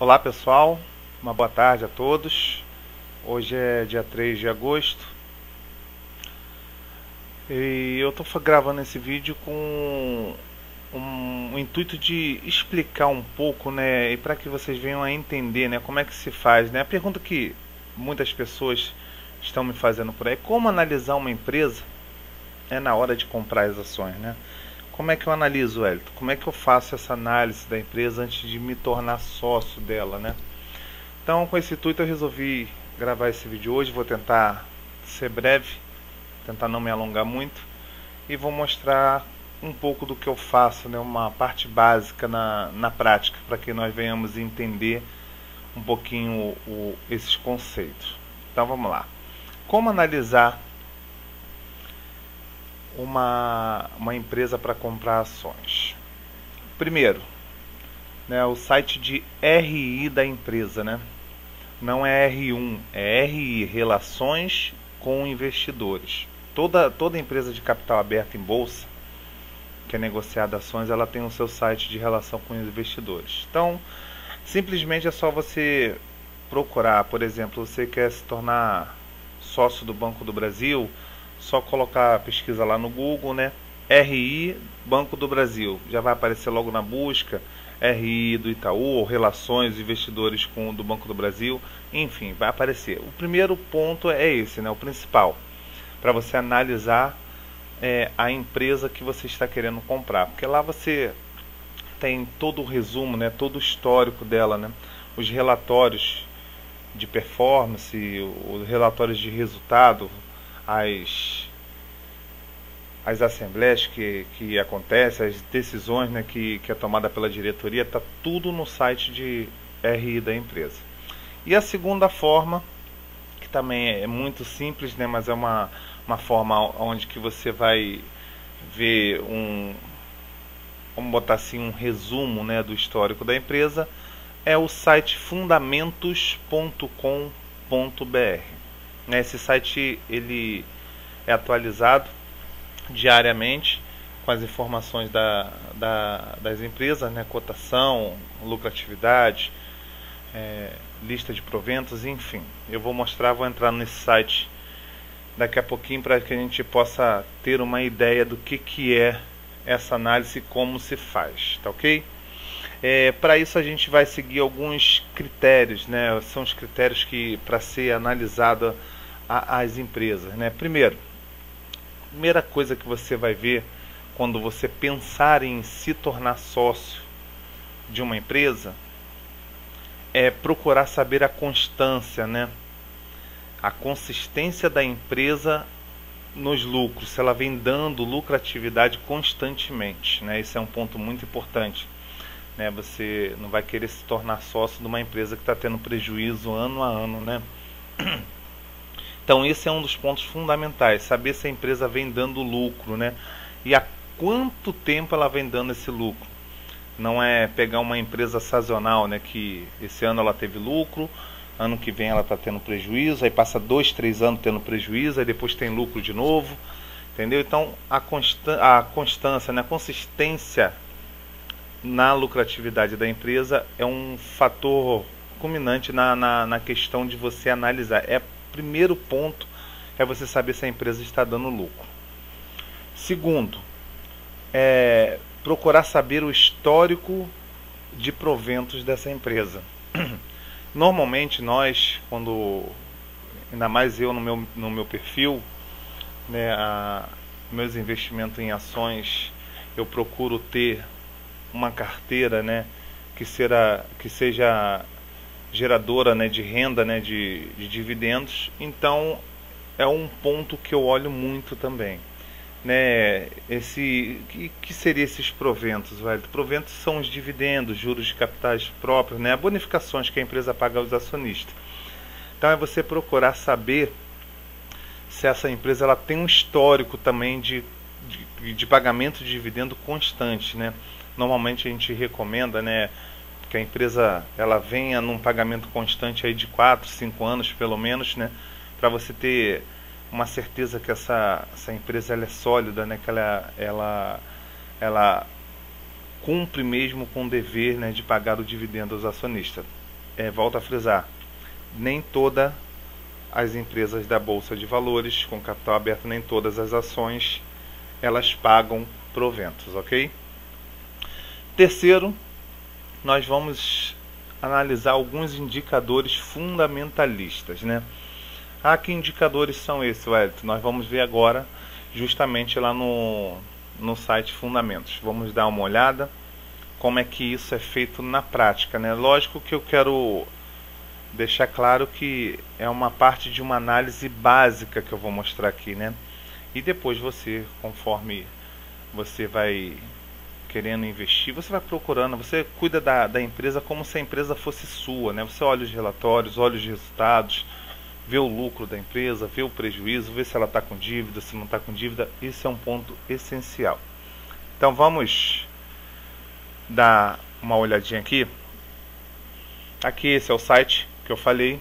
Olá pessoal, uma boa tarde a todos. Hoje é dia 3 de agosto e eu estou gravando esse vídeo com o intuito de explicar um pouco, né, e para que vocês venham a entender, né, como é que se faz, né. A pergunta que muitas pessoas estão me fazendo por aí: como analisar uma empresa na hora de comprar as ações, né? Como é que eu analiso, Elton? Como é que eu faço essa análise da empresa antes de me tornar sócio dela, né? Então, com esse intuito, eu resolvi gravar esse vídeo hoje. Vou tentar ser breve, tentar não me alongar muito, e vou mostrar um pouco do que eu faço, né? Uma parte básica na prática, para que nós venhamos entender um pouquinho esses conceitos. Então, vamos lá. Como analisar uma empresa para comprar ações? Primeiro, né, o site de RI da empresa, né? Não é R1, é RI, Relações com Investidores. Toda empresa de capital aberto em bolsa, que é negociada ações, ela tem o seu site de relação com os investidores. Então, simplesmente é só você procurar. Por exemplo, você quer se tornar sócio do Banco do Brasil, só colocar a pesquisa lá no Google, né? RI Banco do Brasil, já vai aparecer logo na busca. RI do Itaú, ou Relações Investidores do Banco do Brasil, enfim, vai aparecer. O primeiro ponto é esse, né, o principal, para você analisar a empresa que você está querendo comprar, porque lá você tem todo o resumo, né, todo o histórico dela, né, os relatórios de performance, os relatórios de resultado, as assembleias que acontecem, as decisões, né, que é tomada pela diretoria, está tudo no site de RI da empresa. E a segunda forma, que também é muito simples, né, mas é uma forma onde que você vai ver vamos botar assim, um resumo, né, do histórico da empresa, é o site fundamentos.com.br. Esse site ele é atualizado diariamente com as informações das empresas, né, cotação, lucratividade, lista de proventos, enfim. Eu vou entrar nesse site daqui a pouquinho para que a gente possa ter uma ideia do que é essa análise e como se faz, tá ok? Para isso a gente vai seguir alguns critérios, né? São os critérios que para ser analisada as empresas, né? Primeira coisa que você vai ver quando você pensar em se tornar sócio de uma empresa é procurar saber a constância, né? A consistência da empresa nos lucros, se ela vem dando lucratividade constantemente, né? Esse é um ponto muito importante, né? Você não vai querer se tornar sócio de uma empresa que está tendo prejuízo ano a ano, né? Então esse é um dos pontos fundamentais, saber se a empresa vem dando lucro, né? E há quanto tempo ela vem dando esse lucro. Não é pegar uma empresa sazonal, né, que esse ano ela teve lucro, ano que vem ela está tendo prejuízo, aí passa 2, 3 anos tendo prejuízo, aí depois tem lucro de novo, entendeu? Então a constância, né, a consistência na lucratividade da empresa é um fator culminante na questão de você analisar. Primeiro ponto é você saber se a empresa está dando lucro. Segundo, procurar saber o histórico de proventos dessa empresa. Normalmente nós, ainda mais eu no meu perfil, né, meus investimentos em ações, eu procuro ter uma carteira, né, que seja geradora, né, de renda, né, de dividendos. Então é um ponto que eu olho muito também, né? Que seria esses proventos, velho? Proventos são os dividendos, juros de capitais próprios, né, bonificações que a empresa paga aos acionistas. Então é você procurar saber se essa empresa ela tem um histórico também de pagamento de dividendo constante, né? Normalmente a gente recomenda, né, que a empresa ela venha num pagamento constante aí de 4, 5 anos pelo menos, né, para você ter uma certeza que essa empresa ela é sólida, né, que ela cumpre mesmo com o dever, né, de pagar o dividendo aos acionistas. volto a frisar, nem todas as empresas da Bolsa de Valores com capital aberto, nem todas as ações, elas pagam proventos, ok? Terceiro, nós vamos analisar alguns indicadores fundamentalistas, né? Que indicadores são esses, Wellington? Nós vamos ver agora, justamente lá no site Fundamentos. Vamos dar uma olhada como é que isso é feito na prática, né? Lógico que eu quero deixar claro que é uma parte de uma análise básica que eu vou mostrar aqui, né? E depois você, conforme você vai querendo investir, você vai procurando, você cuida da empresa como se a empresa fosse sua, né? Você olha os relatórios, olha os resultados, vê o lucro da empresa, vê o prejuízo, vê se ela está com dívida, se não está com dívida. Isso é um ponto essencial. Então vamos dar uma olhadinha aqui. Aqui esse é o site que eu falei,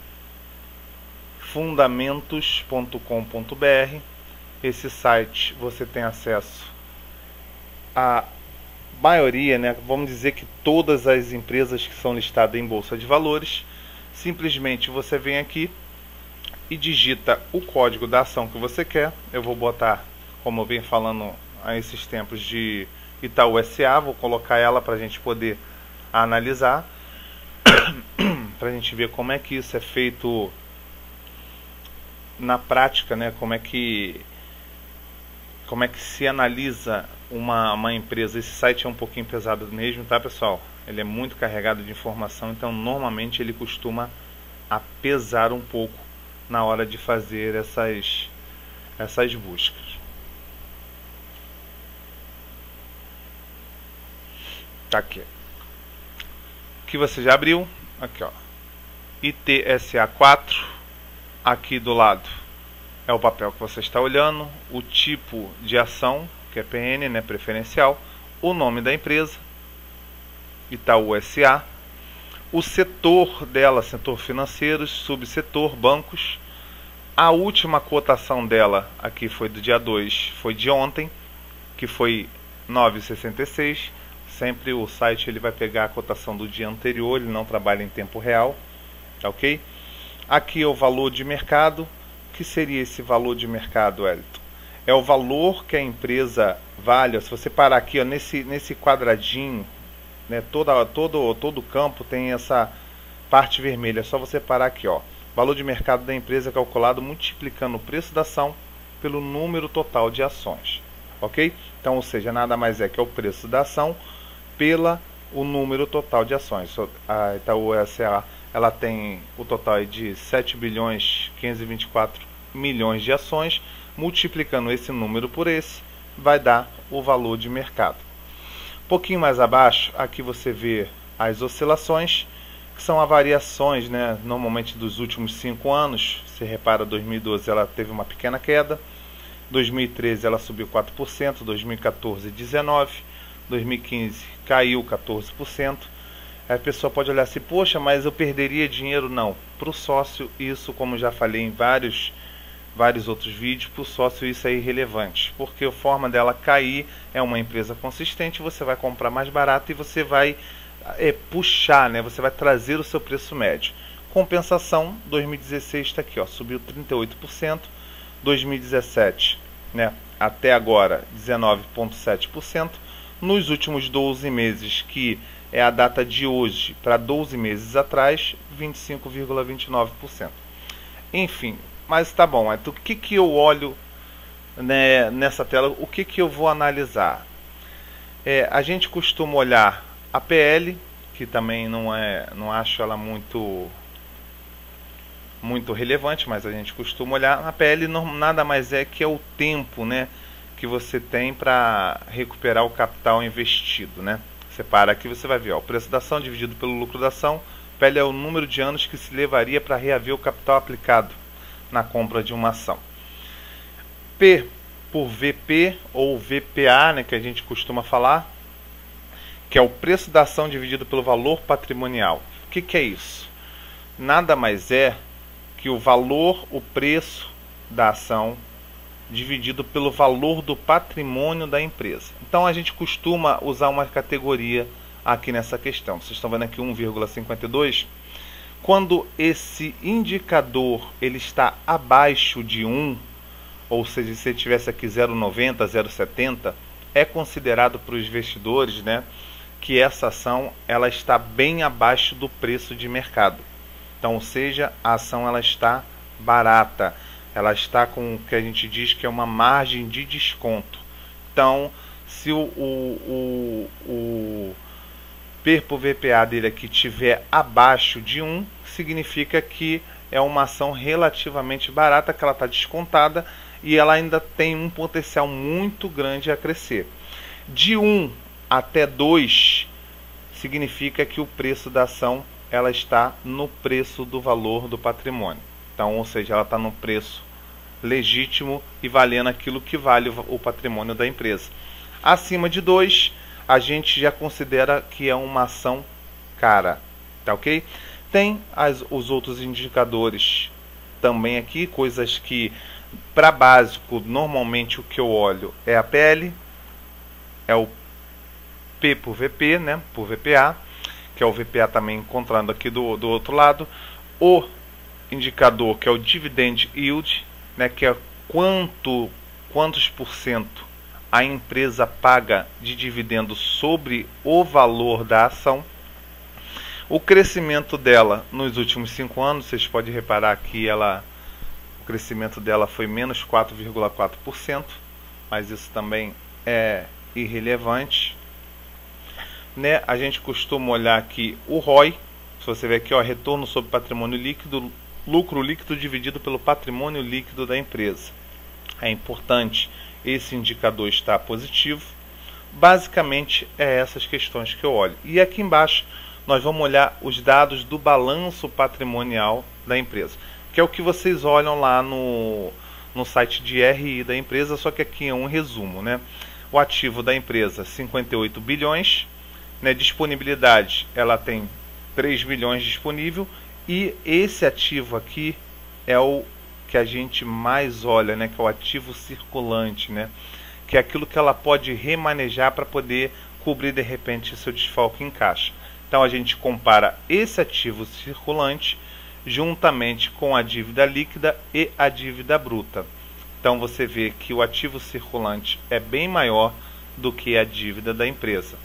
fundamentos.com.br. Esse site você tem acesso a maioria, né, vamos dizer que todas as empresas que são listadas em Bolsa de Valores. Simplesmente você vem aqui e digita o código da ação que você quer. Eu vou botar, como eu venho falando a esses tempos, de Itaú SA, vou colocar ela para a gente poder analisar, para a gente ver como é que isso é feito na prática, né, como é que se analisa uma empresa. Esse site é um pouquinho pesado mesmo, tá, pessoal? Ele é muito carregado de informação, então normalmente ele costuma a pesar um pouco na hora de fazer essas buscas. Tá aqui. Que você já abriu, aqui ó, ITSA 4, aqui do lado é o papel que você está olhando, o tipo de ação, que é PN, né, preferencial, o nome da empresa, Itaú SA, o setor dela, setor financeiro, subsetor bancos. A última cotação dela aqui foi do dia 2, foi de ontem, que foi 9,66. Sempre o site ele vai pegar a cotação do dia anterior, ele não trabalha em tempo real, tá ok? Aqui é o valor de mercado. O que seria esse valor de mercado, Wellington? É o valor que a empresa vale. Se você parar aqui ó, nesse quadradinho, né, todo o campo tem essa parte vermelha. É só você parar aqui, ó. Valor de mercado da empresa calculado multiplicando o preço da ação pelo número total de ações, ok? Então, ou seja, nada mais é que é o preço da ação pela o número total de ações. A Itaú SA ela tem o total de 7 bilhões 524 milhões de ações. Multiplicando esse número por esse, vai dar o valor de mercado. Um pouquinho mais abaixo, aqui você vê as oscilações, que são as variações, né, normalmente dos últimos 5 anos. Você repara, 2012 ela teve uma pequena queda, 2013 ela subiu 4%, 2014 19%, 2015 caiu 14%. Aí a pessoa pode olhar assim, poxa, mas eu perderia dinheiro? Não. Para o sócio, isso, como já falei em vários outros vídeos, para o sócio isso é irrelevante, porque a forma dela cair é uma empresa consistente, você vai comprar mais barato e você vai puxar, né? Você vai trazer o seu preço médio. Compensação, 2016 está aqui, ó, subiu 38%, 2017, né, até agora 19,7%, nos últimos 12 meses, que é a data de hoje para 12 meses atrás, 25,29%. Enfim, mas tá bom, então, o que eu olho, né, nessa tela, o que eu vou analisar? A gente costuma olhar a PL, que também não acho ela muito relevante, mas a gente costuma olhar. A PL nada mais é que é o tempo, né, que você tem para recuperar o capital investido, né? Você para aqui, você vai ver, ó, o preço da ação dividido pelo lucro da ação. PL é o número de anos que se levaria para reaver o capital aplicado na compra de uma ação. P por VP ou VPA, né, que a gente costuma falar, que é o preço da ação dividido pelo valor patrimonial. O que é isso? Nada mais é que o valor, o preço da ação dividido pelo valor do patrimônio da empresa. Então a gente costuma usar uma categoria aqui nessa questão. Vocês estão vendo aqui 1,52. Quando esse indicador ele está abaixo de 1, ou seja, se ele tivesse aqui 0,90, 0,70, é considerado para os investidores, né, que essa ação ela está bem abaixo do preço de mercado. Então, ou seja, a ação ela está barata, ela está com o que a gente diz que é uma margem de desconto. Então, se o PER por VPA dele aqui estiver abaixo de 1, significa que é uma ação relativamente barata, que ela está descontada e ela ainda tem um potencial muito grande a crescer. De 1 até 2 significa que o preço da ação ela está no preço do valor do patrimônio. Então, ou seja, ela está no preço legítimo e valendo aquilo que vale o patrimônio da empresa. Acima de 2, a gente já considera que é uma ação cara, tá ok? Tem os outros indicadores também aqui, coisas que para básico, normalmente o que eu olho é a PL, é o P por VP, né, por VPA, que é o VPA também encontrando aqui do outro lado, o indicador que é o Dividend Yield, né, que é quantos por cento a empresa paga de dividendo sobre o valor da ação. O crescimento dela nos últimos 5 anos, vocês podem reparar que o crescimento dela foi menos 4,4%, mas isso também é irrelevante. Né? A gente costuma olhar aqui o ROI, se você ver aqui, ó, retorno sobre patrimônio líquido, lucro líquido dividido pelo patrimônio líquido da empresa. É importante esse indicador estar positivo. Basicamente é essas questões que eu olho. E aqui embaixo nós vamos olhar os dados do balanço patrimonial da empresa, que é o que vocês olham lá no site de RI da empresa, só que aqui é um resumo, né? O ativo da empresa, 58 bilhões, né? Disponibilidade, ela tem 3 bilhões disponível, e esse ativo aqui é o que a gente mais olha, né? Que é o ativo circulante, né? Que é aquilo que ela pode remanejar para poder cobrir de repente seu desfalque em caixa. Então a gente compara esse ativo circulante juntamente com a dívida líquida e a dívida bruta. Então você vê que o ativo circulante é bem maior do que a dívida da empresa.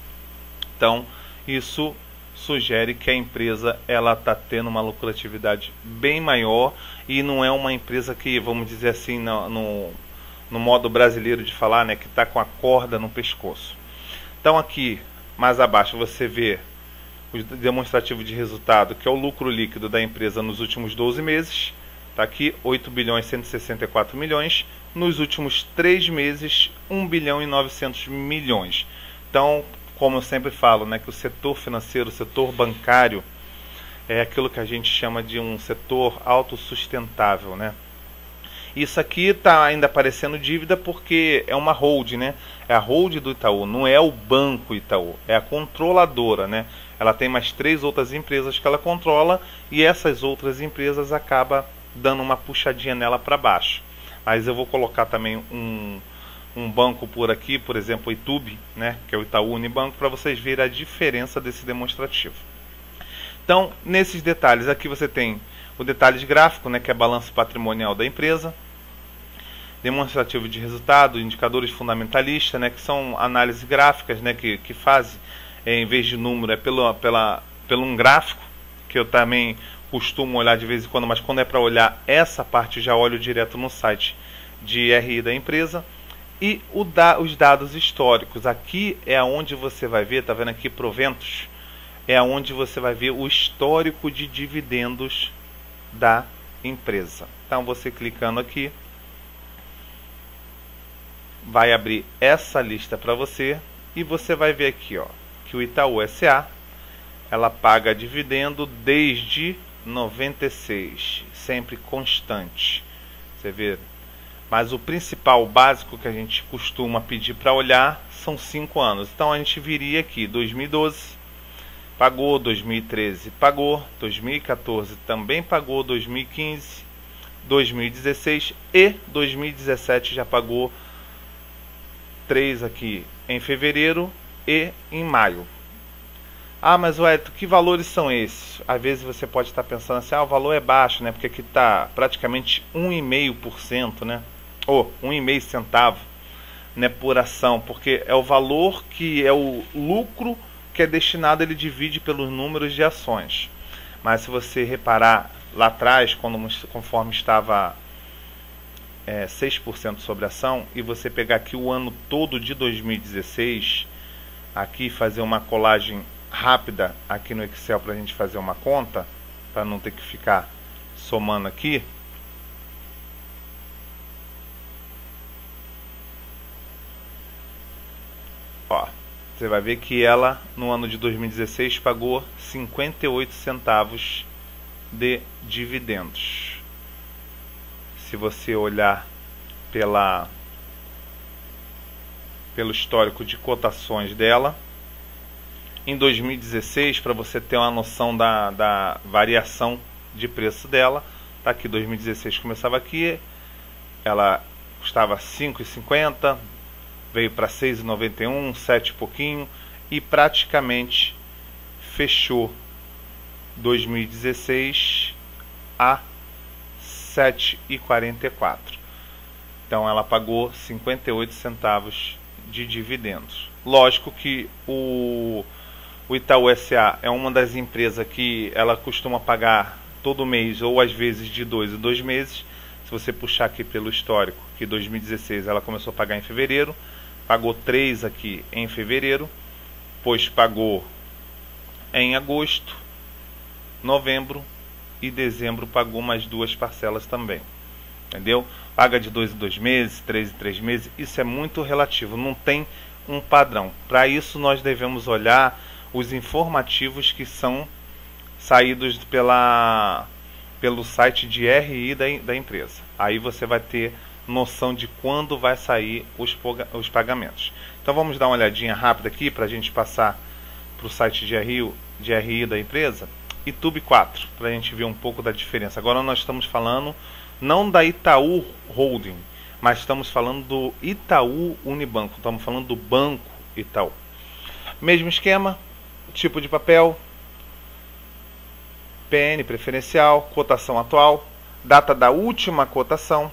Então isso sugere que a empresa ela está tendo uma lucratividade bem maior e não é uma empresa que, vamos dizer assim, no modo brasileiro de falar, né, que está com a corda no pescoço. Então aqui mais abaixo você vê o demonstrativo de resultado, que é o lucro líquido da empresa nos últimos 12 meses. Está aqui 8 bilhões 164 milhões. Nos últimos 3 meses, 1 bilhão e 900 milhões. Então, como eu sempre falo, né, que o setor financeiro, o setor bancário, é aquilo que a gente chama de um setor autossustentável, né? Isso aqui está ainda aparecendo dívida porque é uma hold, né? É a hold do Itaú, não é o banco Itaú, é a controladora, né? Ela tem mais 3 outras empresas que ela controla e essas outras empresas acabam dando uma puxadinha nela para baixo. Mas eu vou colocar também um banco por aqui, por exemplo, o Itube, né? Que é o Itaú Unibanco, para vocês verem a diferença desse demonstrativo. Então, nesses detalhes, aqui você tem o detalhe de gráfico, né, que é balanço patrimonial da empresa, demonstrativo de resultado, indicadores fundamentalistas, né, que são análises gráficas, né, que fazem, em vez de número, é pelo um gráfico, que eu também costumo olhar de vez em quando, mas quando é para olhar essa parte, já olho direto no site de RI da empresa. E os dados históricos, aqui é onde você vai ver, tá vendo aqui proventos? É onde você vai ver o histórico de dividendos da empresa. Então você clicando aqui, vai abrir essa lista para você e você vai ver aqui, ó, que o Itaú S.A. ela paga dividendo desde 96, sempre constante. Você vê, mas o principal, o básico que a gente costuma pedir para olhar são 5 anos. Então a gente viria aqui 2012 pagou, 2013 pagou, 2014 também pagou, 2015, 2016 e 2017 já pagou 3 aqui em fevereiro e em maio. Ah, mas Wellington, que valores são esses? Às vezes você pode estar pensando assim, o valor é baixo, né? Porque aqui está praticamente 1,5%, né? Ou 1,5 centavo, né, por ação, porque é o valor que é o lucro que é destinado, ele divide pelos números de ações. Mas se você reparar lá atrás, conforme estava 6% sobre ação, e você pegar aqui o ano todo de 2016, aqui fazer uma colagem rápida aqui no Excel para a gente fazer uma conta, para não ter que ficar somando aqui. Ó, você vai ver que ela no ano de 2016 pagou 58 centavos de dividendos. Se você olhar pelo histórico de cotações dela, em 2016, para você ter uma noção da variação de preço dela, tá aqui, 2016 começava aqui, ela custava 5,50, veio para 6,91, 7 e pouquinho, e praticamente fechou 2016 a 7,44. Então ela pagou 58 centavos de dividendos. Lógico que o Itaú S.A. é uma das empresas que ela costuma pagar todo mês, ou às vezes de 2 em 2 meses. Se você puxar aqui pelo histórico, que 2016 ela começou a pagar em fevereiro, pagou 3 aqui em fevereiro, depois pagou em agosto, novembro e dezembro pagou mais 2 parcelas também. Entendeu? Paga de 2 em 2 meses, 3 em 3 meses, isso é muito relativo, não tem um padrão. Para isso nós devemos olhar os informativos que são saídos pelo site de RI da empresa. Aí você vai ter noção de quando vai sair os pagamentos. Então vamos dar uma olhadinha rápida aqui para a gente passar para o site de RI da empresa. Itube 4, para a gente ver um pouco da diferença. Agora nós estamos falando não da Itaú Holding, mas estamos falando do Itaú Unibanco, estamos falando do Banco Itaú. Mesmo esquema, tipo de papel, PN preferencial, cotação atual, data da última cotação,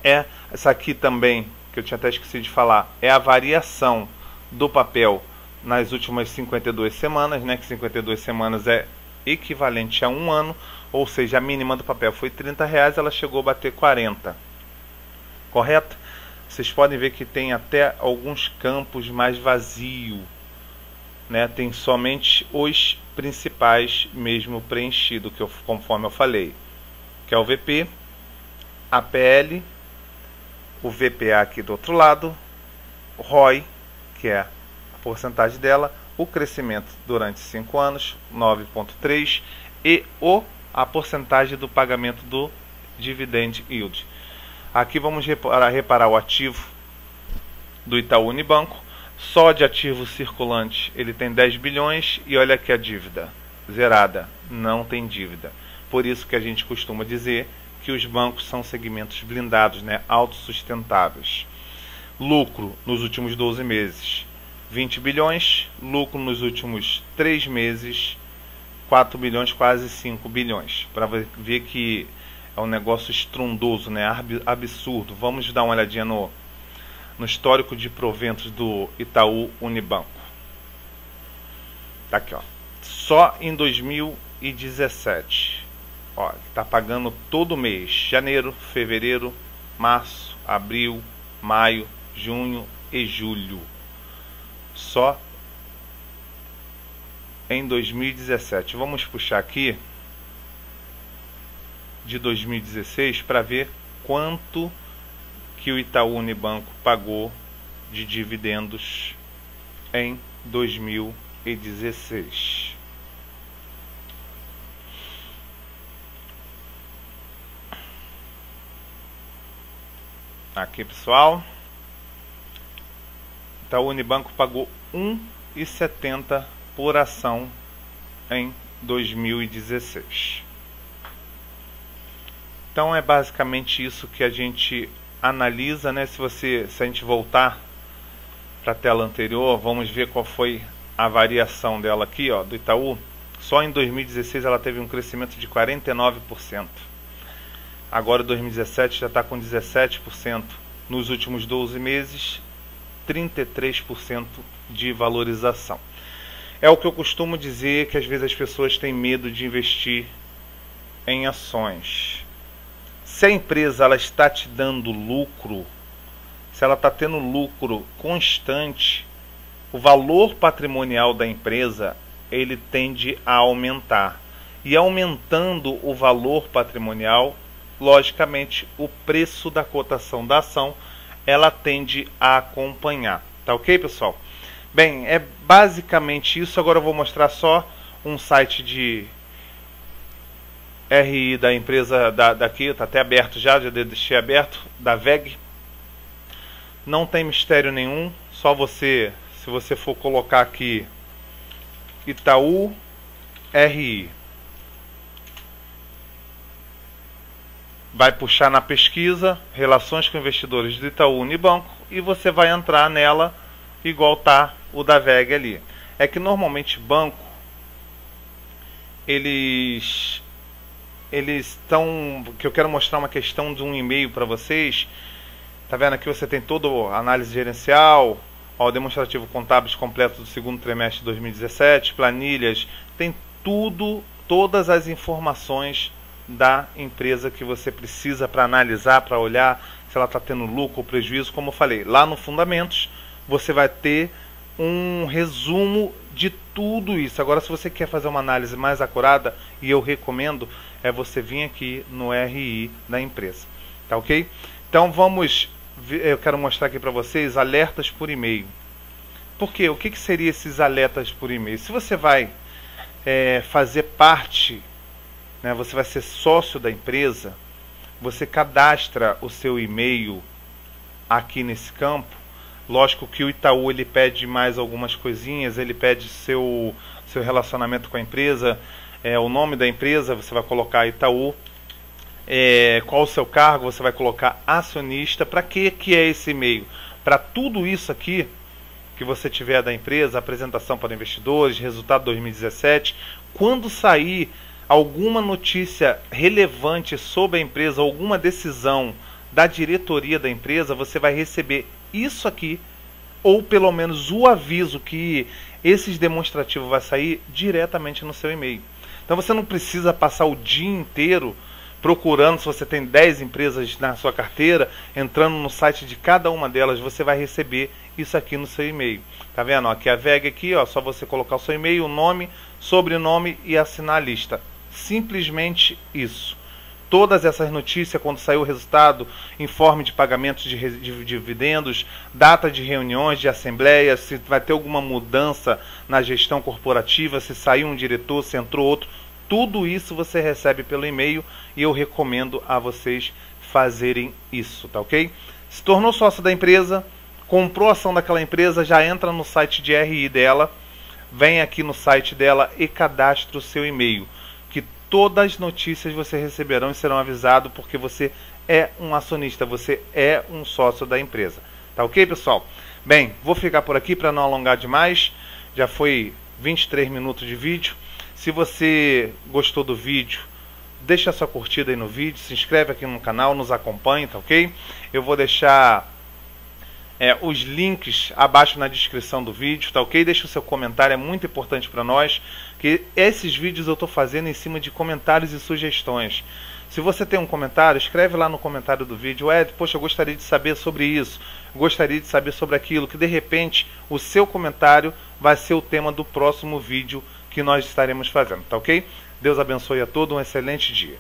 essa aqui também, que eu tinha até esquecido de falar, é a variação do papel nas últimas 52 semanas, né, que 52 semanas é equivalente a um ano, ou seja, a mínima do papel foi R$30, ela chegou a bater 40, correto? Vocês podem ver que tem até alguns campos mais vazios, né? Tem somente os principais mesmo preenchido, conforme eu falei, que é o VP, APL, o VPA aqui do outro lado, o ROI, que é a porcentagem dela, o crescimento durante 5 anos, 9,3%, e a porcentagem do pagamento do Dividend Yield. Aqui vamos reparar o ativo do Itaú Unibanco. Só de ativo circulante ele tem 10 bilhões e olha aqui a dívida, zerada, não tem dívida. Por isso que a gente costuma dizer que os bancos são segmentos blindados, né, autossustentáveis. Lucro nos últimos 12 meses, 20 bilhões, lucro nos últimos 3 meses, 4 bilhões, quase 5 bilhões. Para ver que é um negócio estrondoso, né, absurdo. Vamos dar uma olhadinha no histórico de proventos do Itaú Unibanco. Tá aqui, ó. Só em 2017. Ó, tá pagando todo mês. Janeiro, fevereiro, março, abril, maio, junho e julho. Só em 2017. Vamos puxar aqui de 2016 para ver quanto que o Itaú Unibanco pagou de dividendos em 2016. Aqui, pessoal, Itaú Unibanco pagou 1,70 por ação em 2016. Então é basicamente isso que a gente analisa, né? Se a gente voltar para a tela anterior, vamos ver qual foi a variação dela aqui, ó, do Itaú, só em 2016 ela teve um crescimento de 49%. Agora 2017 já está com 17%. Nos últimos 12 meses, 33% de valorização. É o que eu costumo dizer, que às vezes as pessoas têm medo de investir em ações. Se a empresa ela está te dando lucro, se ela está tendo lucro constante, o valor patrimonial da empresa ele tende a aumentar. E aumentando o valor patrimonial, logicamente o preço da cotação da ação ela tende a acompanhar. Tá ok, pessoal? Bem, é basicamente isso. Agora eu vou mostrar só um site de RI da empresa daqui, está até aberto já deixei aberto, da VEG. Não tem mistério nenhum, só você, se você for colocar aqui Itaú RI, vai puxar na pesquisa Relações com Investidores do Itaú Unibanco e você vai entrar nela igual tá o da VEG ali. É que normalmente banco eles estão, que eu quero mostrar uma questão de um e-mail para vocês. Tá vendo aqui, você tem toda a análise gerencial, ó, o demonstrativo contábeis completo do segundo trimestre de 2017, planilhas, tem tudo, todas as informações da empresa que você precisa para analisar, para olhar se ela está tendo lucro ou prejuízo. Como eu falei, lá no Fundamentos você vai ter um resumo de tudo isso. Agora, se você quer fazer uma análise mais acurada, e eu recomendo, é você vir aqui no RI da empresa. Tá ok? Então vamos, eu quero mostrar aqui para vocês alertas por e-mail. Por quê? O que seria esses alertas por e-mail? Se você vai fazer parte, né, você vai ser sócio da empresa, você cadastra o seu e-mail aqui nesse campo. Lógico que o Itaú ele pede mais algumas coisinhas, ele pede seu relacionamento com a empresa, o nome da empresa, você vai colocar Itaú, qual o seu cargo, você vai colocar acionista. Para que é esse e-mail? Para tudo isso aqui que você tiver da empresa, apresentação para investidores, resultado 2017, quando sair alguma notícia relevante sobre a empresa, alguma decisão da diretoria da empresa, você vai receber isso aqui, ou pelo menos o aviso que esses demonstrativos vai sair diretamente no seu e-mail. Então você não precisa passar o dia inteiro procurando, se você tem 10 empresas na sua carteira, entrando no site de cada uma delas, você vai receber isso aqui no seu e-mail. Tá vendo? Aqui a VEG aqui, ó, só você colocar o seu e-mail, o nome, sobrenome e assinar a lista. Simplesmente isso. Todas essas notícias, quando sair o resultado, informe de pagamentos de dividendos, data de reuniões, de assembleias, se vai ter alguma mudança na gestão corporativa, se saiu um diretor, se entrou outro, tudo isso você recebe pelo e-mail e eu recomendo a vocês fazerem isso, tá ok? Se tornou sócio da empresa, comprou a ação daquela empresa, já entra no site de RI dela, vem aqui no site dela e cadastra o seu e-mail. Todas as notícias você receberão e serão avisados, porque você é um acionista, você é um sócio da empresa. Tá ok, pessoal? Bem, vou ficar por aqui para não alongar demais. Já foi 23 minutos de vídeo. Se você gostou do vídeo, deixa a sua curtida aí no vídeo, se inscreve aqui no canal, nos acompanhe, tá ok? Eu vou deixar os links abaixo na descrição do vídeo, tá ok? Deixa o seu comentário, é muito importante para nós, que esses vídeos eu estou fazendo em cima de comentários e sugestões. Se você tem um comentário, escreve lá no comentário do vídeo: poxa, eu gostaria de saber sobre isso, gostaria de saber sobre aquilo, que de repente o seu comentário vai ser o tema do próximo vídeo que nós estaremos fazendo, tá ok? Deus abençoe a todos, um excelente dia.